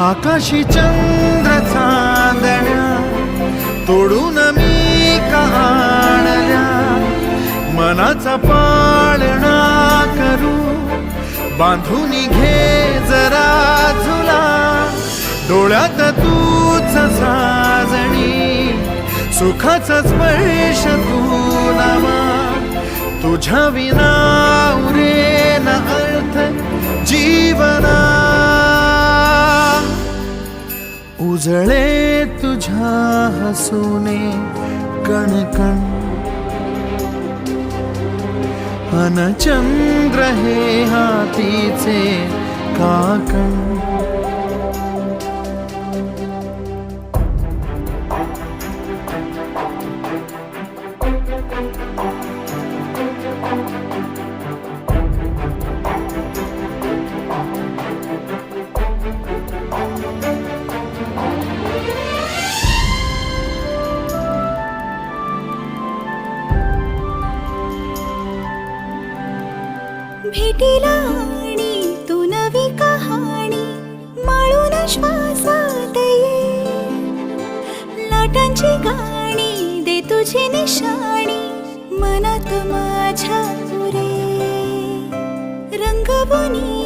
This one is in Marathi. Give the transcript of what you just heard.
आकाशी चंद्र चांदण्या तोडून मी आणल्या, मनाचा पाळणा करू बांधून घे जरा झुला, डोळ्यात तूच साजणी सुखाचा स्पर्श तू नामा, तुझ्या विना उरेन अर्थ जीवना, उजळे तुझ्या हसूने कणकण, अन चंद्र हे हातीचे काकण, भेटीला आणि तू नवी कहाणी माळून श्वासात ये, लाटांची गाणी दे तुझी निशाणी मनात माझ्या पुरे, रंगवणी